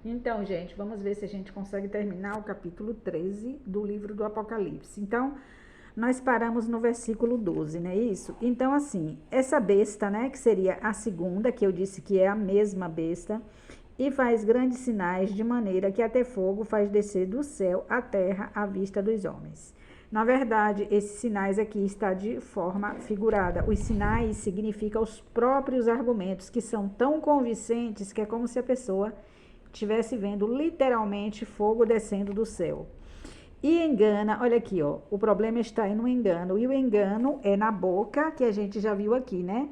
Então, gente, vamos ver se a gente consegue terminar o capítulo 13 do livro do Apocalipse. Então, nós paramos no versículo 12, não é isso? Então, assim, essa besta, né, que seria a segunda, que eu disse que é a mesma besta, e faz grandes sinais, de maneira que até fogo faz descer do céu à terra à vista dos homens. Na verdade, esses sinais aqui está de forma figurada. Os sinais significam os próprios argumentos, que são tão convincentes que é como se a pessoa estivesse vendo literalmente fogo descendo do céu. E engana, olha aqui, ó, o problema está aí no engano. E o engano é na boca, que a gente já viu aqui, né?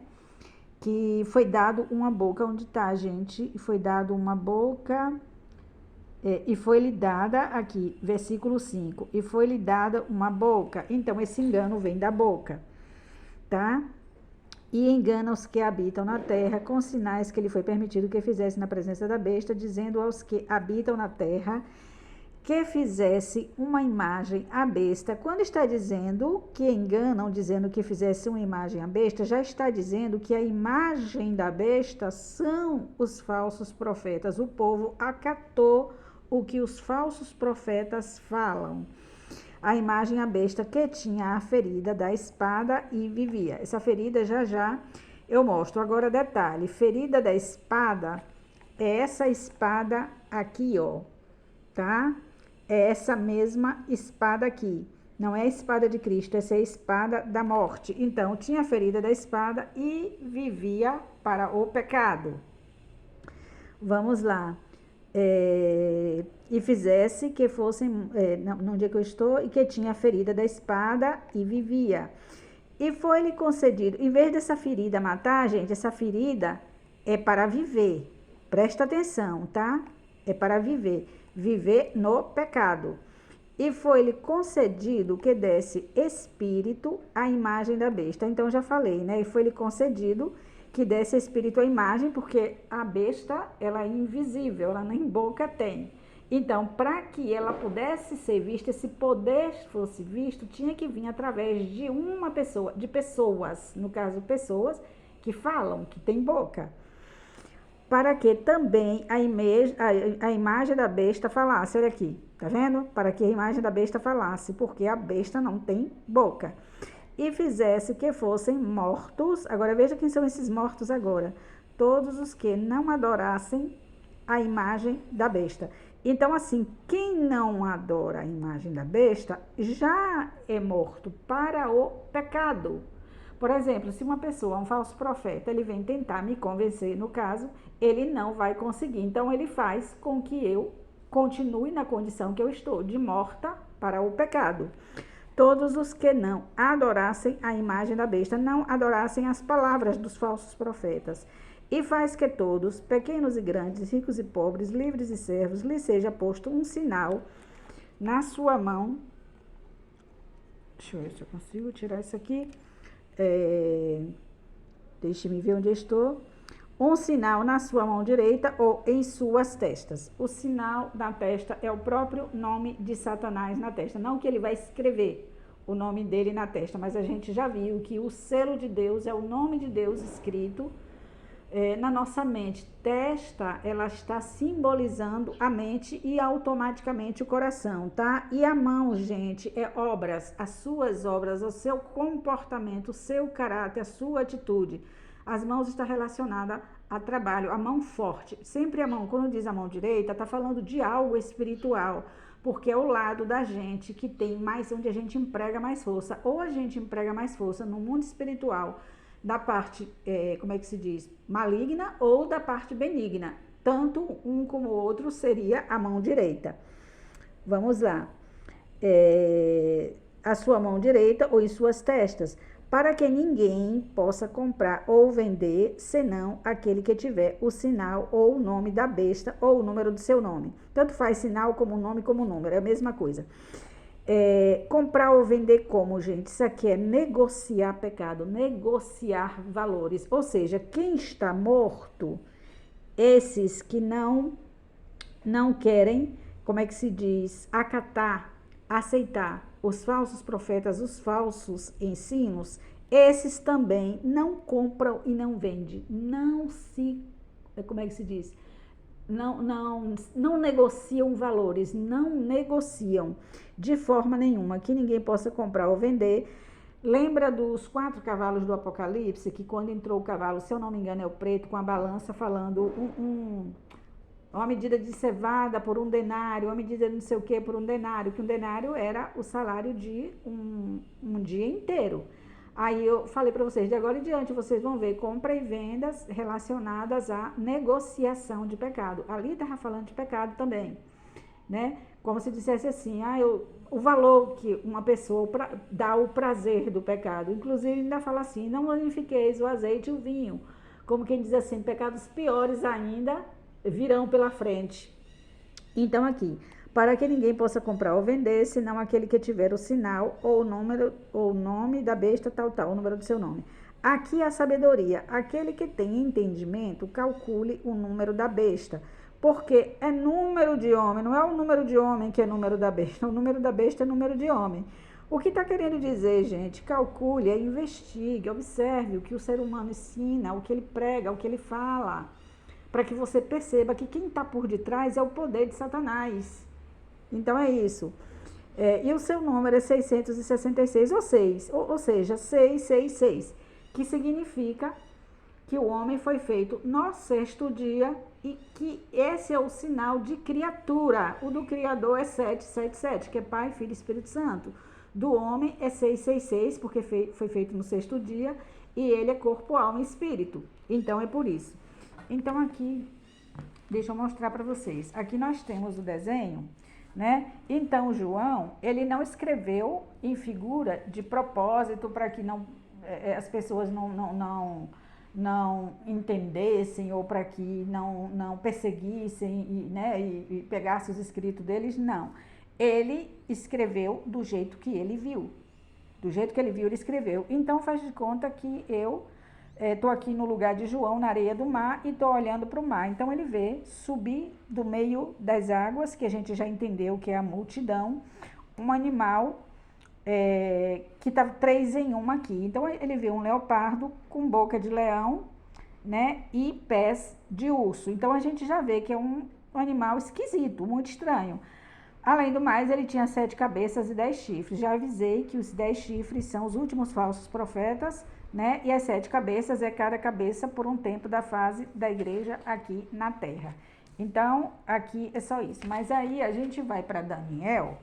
Que foi dado uma boca, onde está, gente? Foi dado uma boca, e foi-lhe dada, aqui, versículo 5, e foi-lhe dada uma boca. Então, esse engano vem da boca, tá? E engana os que habitam na terra com sinais que lhe foi permitido que fizesse na presença da besta, dizendo aos que habitam na terra que fizesse uma imagem à besta. Quando está dizendo que enganam, dizendo que fizesse uma imagem à besta, já está dizendo que a imagem da besta são os falsos profetas. O povo acatou o que os falsos profetas falam. A imagem à besta que tinha a ferida da espada e vivia. Essa ferida já eu mostro. Agora, detalhe, ferida da espada é essa espada aqui, ó, tá? É essa mesma espada aqui. Não é a espada de Cristo, essa é a espada da morte. Então, tinha a ferida da espada e vivia para o pecado. Vamos lá. E fizesse que fossem, no dia que eu estou, e que tinha a ferida da espada e vivia. E foi-lhe concedido, em vez dessa ferida matar, gente, essa ferida é para viver. Presta atenção, tá? É para viver. Viver no pecado. E foi-lhe concedido que desse espírito à imagem da besta. Então, já falei, né? E foi-lhe concedido que desse espírito à imagem, porque a besta, ela é invisível, ela nem boca tem. Então, para que ela pudesse ser vista, esse poder fosse visto, tinha que vir através de uma pessoa, de pessoas, no caso, pessoas que falam, que tem boca. Para que também a imagem da besta falasse, olha aqui, tá vendo? Para que a imagem da besta falasse, porque a besta não tem boca. E fizesse que fossem mortos, agora veja quem são esses mortos agora, todos os que não adorassem a imagem da besta. Então, assim, quem não adora a imagem da besta já é morto para o pecado. Por exemplo, se uma pessoa, um falso profeta, ele vem tentar me convencer, no caso, ele não vai conseguir. Então, ele faz com que eu continue na condição que eu estou, de morta para o pecado. Todos os que não adorassem a imagem da besta, não adorassem as palavras dos falsos profetas. E faz que todos, pequenos e grandes, ricos e pobres, livres e servos, lhe seja posto um sinal na sua mão. Deixa eu ver se eu consigo tirar isso aqui. Deixe-me ver onde eu estou. Um sinal na sua mão direita ou em suas testas. O sinal na testa é o próprio nome de Satanás na testa. Não que ele vai escrever o nome dele na testa, mas a gente já viu que o selo de Deus é o nome de Deus escrito na nossa mente. Testa, ela está simbolizando a mente e automaticamente o coração, tá? E a mão, gente, é obras, as suas obras, o seu comportamento, o seu caráter, a sua atitude. As mãos estão relacionadas a trabalho, a mão forte. Sempre a mão, quando diz a mão direita, está falando de algo espiritual, porque é o lado da gente que tem mais, onde a gente emprega mais força. Ou a gente emprega mais força no mundo espiritual, da parte, como é que se diz, maligna, ou da parte benigna. Tanto um como o outro seria a mão direita. Vamos lá. A sua mão direita ou em suas testas, para que ninguém possa comprar ou vender, senão aquele que tiver o sinal ou o nome da besta ou o número do seu nome. Tanto faz sinal como nome como número, é a mesma coisa. Comprar ou vender como, gente? Isso aqui é negociar pecado, negociar valores. Ou seja, quem está morto, esses que não querem, como é que se diz, acatar, aceitar os falsos profetas, os falsos ensinos, esses também não compram e não vendem. Não se, como é que se diz? não negociam valores, não negociam de forma nenhuma, que ninguém possa comprar ou vender. Lembra dos 4 cavalos do Apocalipse, que quando entrou o cavalo, se eu não me engano é o preto, com a balança falando uma medida de cevada por 1 denário, uma medida de não sei o que por 1 denário, que 1 denário era o salário de um dia inteiro. Aí eu falei para vocês, de agora em diante vocês vão ver compra e vendas relacionadas à negociação de pecado. Ali estava falando de pecado também, né? Como se dissesse assim, o valor que uma pessoa dá o prazer do pecado. Inclusive ainda fala assim, não magnifiqueis o azeite e o vinho. Como quem diz assim, pecados piores ainda virão pela frente. Então aqui, para que ninguém possa comprar ou vender, senão aquele que tiver o sinal ou o número, ou o nome da besta, tal, o número do seu nome. Aqui a sabedoria, aquele que tem entendimento, calcule o número da besta, porque é número de homem, não é o número de homem que é número da besta, o número da besta é número de homem. O que está querendo dizer, gente? Calcule, investigue, observe o que o ser humano ensina, o que ele prega, o que ele fala, para que você perceba que quem está por detrás é o poder de Satanás. Então é isso. E o seu número é 666, ou seja, 666, que significa que o homem foi feito no 6º dia e que esse é o sinal de criatura. O do Criador é 777, que é Pai, Filho e Espírito Santo. Do homem é 666, porque foi feito no 6º dia, e ele é corpo, alma e espírito. Então é por isso. Então aqui, deixa eu mostrar para vocês. Aqui nós temos o desenho, né? Então João, ele não escreveu em figura de propósito para que as pessoas não entendessem ou para que não perseguissem e pegassem os escritos deles, não. Ele escreveu do jeito que ele viu. Do jeito que ele viu, ele escreveu. Então faz de conta que eu estou aqui no lugar de João, na areia do mar, e estou olhando para o mar. Então ele vê subir do meio das águas, que a gente já entendeu que é a multidão, um animal que está 3 em 1 aqui. Então ele vê um leopardo com boca de leão, né, e pés de urso. Então a gente já vê que é um animal esquisito, muito estranho. Além do mais, ele tinha 7 cabeças e 10 chifres. Já avisei que os 10 chifres são os últimos falsos profetas, né? E as 7 cabeças é cada cabeça por um tempo da fase da igreja aqui na terra. Então, aqui é só isso. Mas aí a gente vai para Daniel,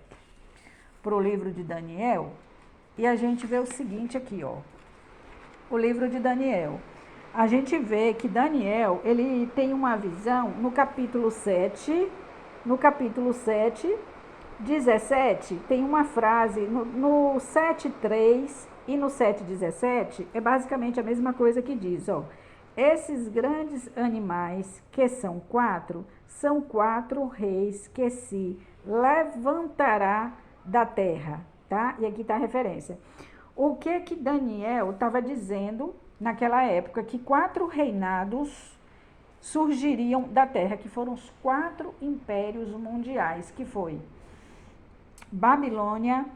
para o livro de Daniel, e a gente vê o seguinte aqui, ó. O livro de Daniel. A gente vê que Daniel, ele tem uma visão no capítulo 7, 17, tem uma frase, no 7:3 e no 7:17, é basicamente a mesma coisa que diz, ó. Esses grandes animais, que são 4, são 4 reis que se levantará da terra, tá? E aqui está a referência. O que Daniel estava dizendo naquela época? Que 4 reinados surgiriam da terra, que foram os 4 impérios mundiais, que foi Babilônia,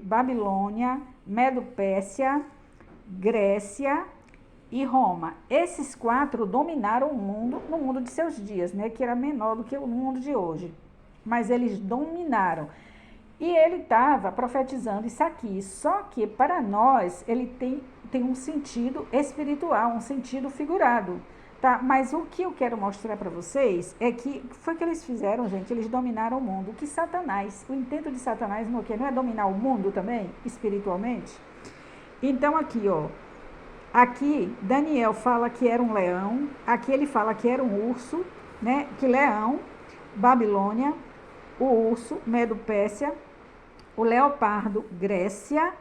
Babilônia, Medo-Pérsia, Grécia e Roma. Esses 4 dominaram o mundo no mundo de seus dias, né, que era menor do que o mundo de hoje. Mas eles dominaram. E ele estava profetizando isso aqui. Só que para nós ele tem um sentido espiritual, um sentido figurado. Tá? Mas o que eu quero mostrar para vocês é que foi que eles fizeram, gente, eles dominaram o mundo. Que Satanás, o intento de Satanás não é dominar o mundo também, espiritualmente? Então aqui, ó, aqui Daniel fala que era um leão, aqui ele fala que era um urso, né? Que leão, Babilônia, o urso, Medo-Pérsia, o leopardo, Grécia,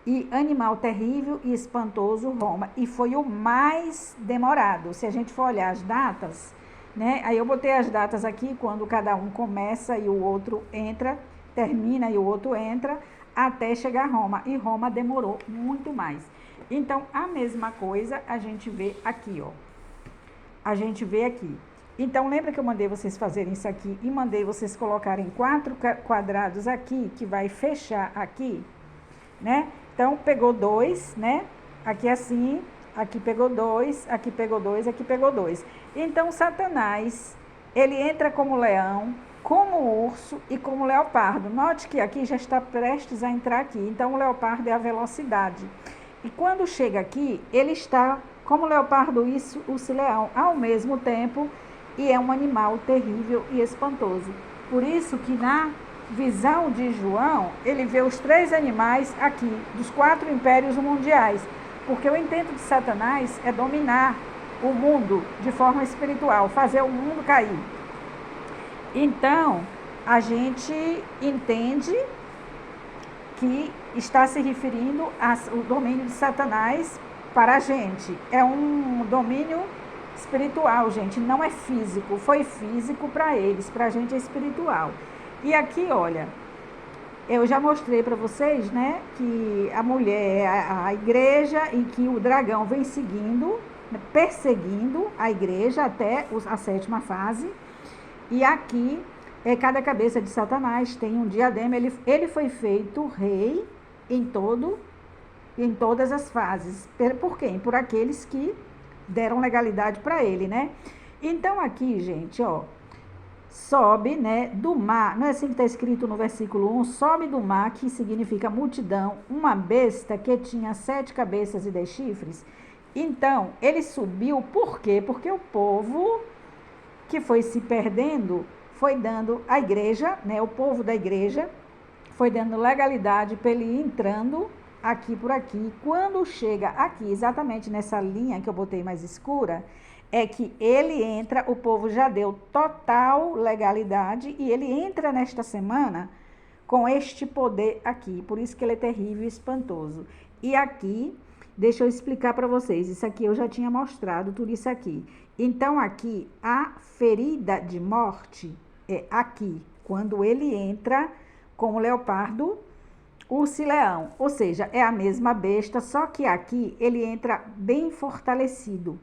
e animal terrível e espantoso, Roma. E foi o mais demorado. Se a gente for olhar as datas, né? Aí eu botei as datas aqui, quando cada um começa e o outro entra, termina e o outro entra, até chegar a Roma. E Roma demorou muito mais. Então, a mesma coisa a gente vê aqui, ó. A gente vê aqui. Então, lembra que eu mandei vocês fazerem isso aqui e mandei vocês colocarem 4 quadrados aqui, que vai fechar aqui, né? Então, pegou 2, né? Aqui assim, aqui pegou 2, aqui pegou 2, aqui pegou 2. Então, Satanás, ele entra como leão, como urso e como leopardo. Note que aqui já está prestes a entrar aqui. Então, o leopardo é a velocidade. E quando chega aqui, ele está como leopardo e o leão ao mesmo tempo, e é um animal terrível e espantoso. Por isso que na visão de João, ele vê os 3 animais aqui, dos 4 impérios mundiais. Porque o intento de Satanás é dominar o mundo de forma espiritual, fazer o mundo cair. Então, a gente entende que está se referindo ao domínio de Satanás para a gente. É um domínio espiritual, gente, não é físico. Foi físico para eles, para a gente é espiritual. E aqui, olha, eu já mostrei para vocês, né, que a mulher é a igreja e que o dragão vem seguindo, perseguindo a igreja até a 7ª fase. E aqui, cada cabeça de Satanás tem um diadema. Ele foi feito rei em todas as fases. Por quem? Por aqueles que deram legalidade para ele, né? Então aqui, gente, ó, sobe, né, do mar, não é assim que está escrito no versículo 1, sobe do mar, que significa multidão, uma besta que tinha 7 cabeças e 10 chifres. Então, ele subiu, por quê? Porque o povo que foi se perdendo foi dando a igreja, né, o povo da igreja, foi dando legalidade para ele ir entrando aqui por aqui. Quando chega aqui, exatamente nessa linha que eu botei mais escura, é que ele entra, o povo já deu total legalidade e ele entra nesta semana com este poder aqui. Por isso que ele é terrível e espantoso. E aqui, deixa eu explicar para vocês, isso aqui eu já tinha mostrado, tudo isso aqui. Então aqui, a ferida de morte é aqui, quando ele entra como leopardo, urso e leão. Ou seja, é a mesma besta, só que aqui ele entra bem fortalecido,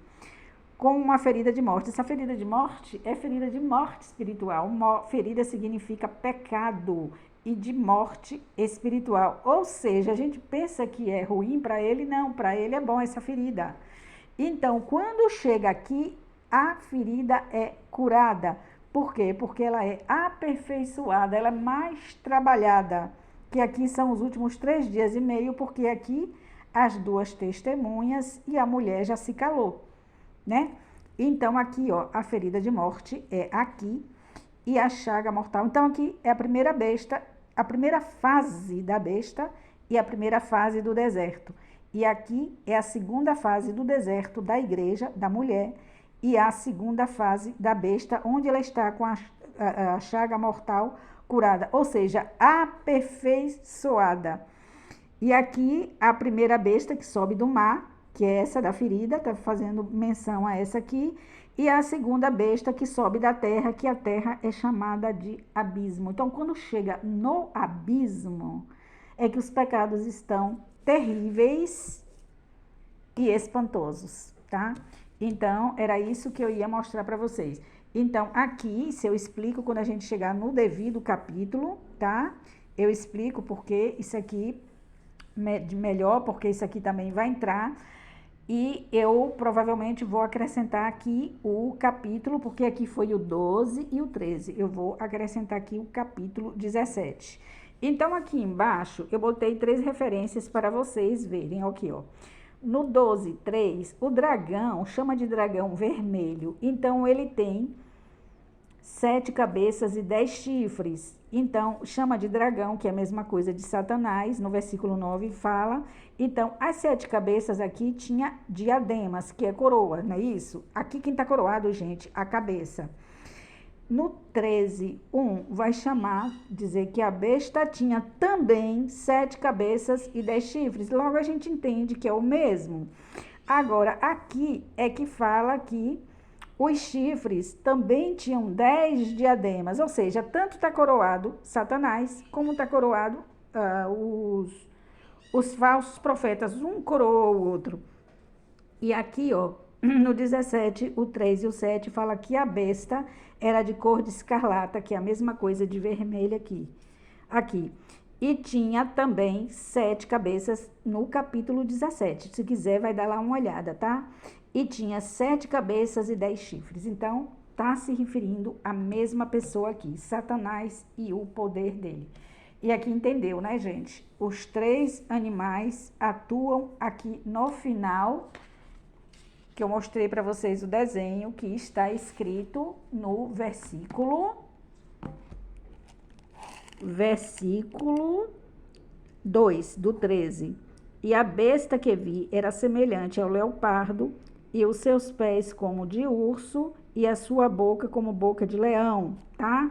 com uma ferida de morte. Essa ferida de morte é ferida de morte espiritual. Ferida significa pecado e de morte espiritual. Ou seja, a gente pensa que é ruim para ele, não, para ele é bom essa ferida. Então, quando chega aqui, a ferida é curada. Por quê? Porque ela é aperfeiçoada, ela é mais trabalhada, que aqui são os últimos 3 dias e meio, porque aqui as 2 testemunhas e a mulher já se calou, né? Então, aqui, ó, a ferida de morte é aqui e a chaga mortal. Então, aqui é a primeira besta, a primeira fase da besta e a primeira fase do deserto. E aqui é a segunda fase do deserto da igreja, da mulher, e a segunda fase da besta, onde ela está com a chaga mortal curada, ou seja, aperfeiçoada. E aqui a primeira besta que sobe do mar, que é essa da ferida, está fazendo menção a essa aqui, e a segunda besta que sobe da terra, que a terra é chamada de abismo. Então, quando chega no abismo, é que os pecados estão terríveis e espantosos, tá? Então, era isso que eu ia mostrar para vocês. Então, aqui, se eu explico quando a gente chegar no devido capítulo, tá? Eu explico porque isso aqui, melhor, porque isso aqui também vai entrar. E eu provavelmente vou acrescentar aqui o capítulo, porque aqui foi o 12 e o 13. Eu vou acrescentar aqui o capítulo 17. Então, aqui embaixo, eu botei 3 referências para vocês verem. Aqui, ó. No 12, 3, o dragão, chama de dragão vermelho. Então, ele tem 7 cabeças e 10 chifres. Então, chama de dragão, que é a mesma coisa de Satanás. No versículo 9 fala. Então, as 7 cabeças aqui tinha diademas, que é coroa, não é isso? Aqui quem está coroado, gente, a cabeça. No 13, 1, vai chamar, dizer que a besta tinha também 7 cabeças e 10 chifres. Logo a gente entende que é o mesmo. Agora, aqui é que fala que os chifres também tinham 10 diademas. Ou seja, tanto está coroado Satanás, como está coroado os falsos profetas. Um coroou o outro. E aqui, ó, no 17, o 3 e o 7 fala que a besta era de cor de escarlata, que é a mesma coisa de vermelho aqui. E tinha também 7 cabeças no capítulo 17. Se quiser, vai dar lá uma olhada, tá? E tinha 7 cabeças e 10 chifres. Então, tá se referindo à mesma pessoa aqui, Satanás e o poder dele. E aqui entendeu, né, gente? Os 3 animais atuam aqui no final, que eu mostrei para vocês o desenho, que está escrito no versículo 2 do 13. E a besta que vi era semelhante ao leopardo, e os seus pés como de urso, e a sua boca como boca de leão, tá?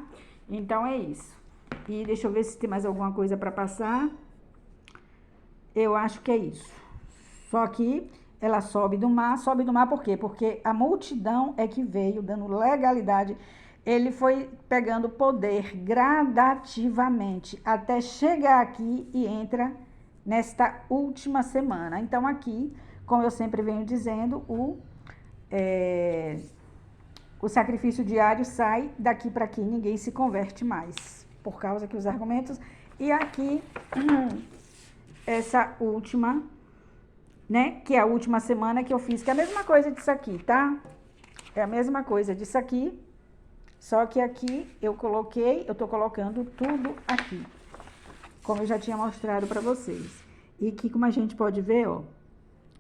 Então é isso. E deixa eu ver se tem mais alguma coisa para passar. Eu acho que é isso. Só que ela sobe do mar por quê? Porque a multidão é que veio dando legalidade. Ele foi pegando poder gradativamente até chegar aqui e entra nesta última semana. Então aqui, como eu sempre venho dizendo, o sacrifício diário sai daqui para aqui, ninguém se converte mais, por causa que os argumentos... E aqui, essa última, né, que é a última semana que eu fiz, que é a mesma coisa disso aqui, tá? É a mesma coisa disso aqui, só que aqui eu tô colocando tudo aqui, como eu já tinha mostrado para vocês. E aqui, como a gente pode ver, ó,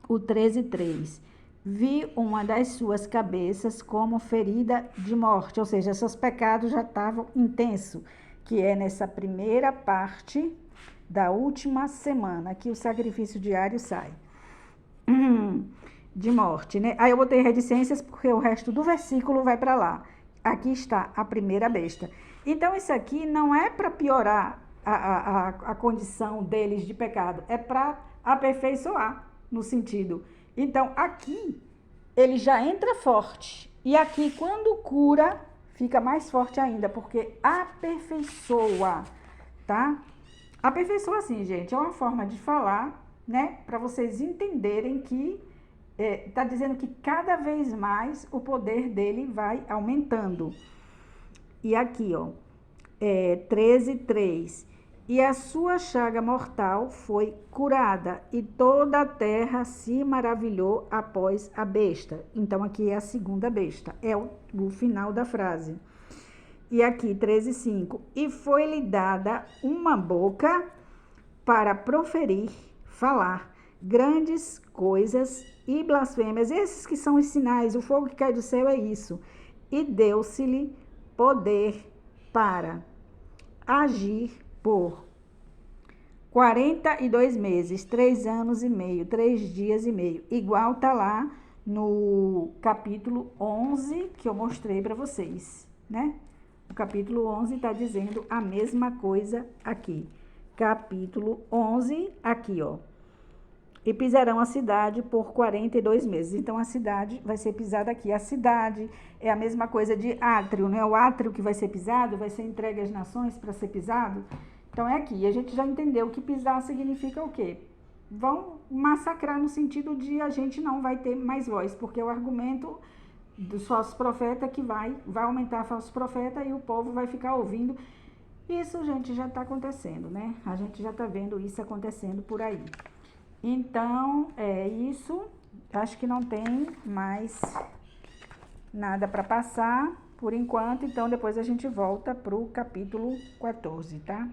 o 13:3. Vi uma das suas cabeças como ferida de morte, ou seja, seus pecados já estavam intensos, que é nessa primeira parte da última semana que o sacrifício diário sai. De morte, né? Aí eu botei reticências porque o resto do versículo vai para lá. Aqui está a primeira besta. Então, isso aqui não é para piorar a condição deles de pecado, é para aperfeiçoar, no sentido. Então, aqui, ele já entra forte. E aqui, quando cura, fica mais forte ainda, porque aperfeiçoa, tá? Aperfeiçoa, assim, gente, é uma forma de falar, né? Para vocês entenderem que tá dizendo que cada vez mais o poder dele vai aumentando. E aqui, ó, 13:3. E a sua chaga mortal foi curada, e toda a terra se maravilhou após a besta. Então, aqui é a segunda besta, é o final da frase. E aqui, 13:5. E foi-lhe dada uma boca para proferir, falar grandes coisas e blasfêmias. Esses que são os sinais, o fogo que cai do céu é isso. E deu-se-lhe poder para agir por 42 meses, 3 anos e meio, 3 dias e meio. Igual tá lá no capítulo 11 que eu mostrei para vocês, né? O capítulo 11 tá dizendo a mesma coisa aqui. Capítulo 11, aqui, ó. E pisarão a cidade por 42 meses. Então, a cidade vai ser pisada aqui. A cidade é a mesma coisa de átrio, né? O átrio que vai ser pisado, vai ser entregue às nações para ser pisado. Então, é aqui. A gente já entendeu que pisar significa o quê? Vão massacrar no sentido de a gente não vai ter mais voz, porque o argumento dos falsos profetas que vai aumentar falsos profetas e o povo vai ficar ouvindo. Isso, gente, já está acontecendo, né? A gente já está vendo isso acontecendo por aí. Então, é isso. Acho que não tem mais nada para passar por enquanto. Então, depois a gente volta para o capítulo 14, tá?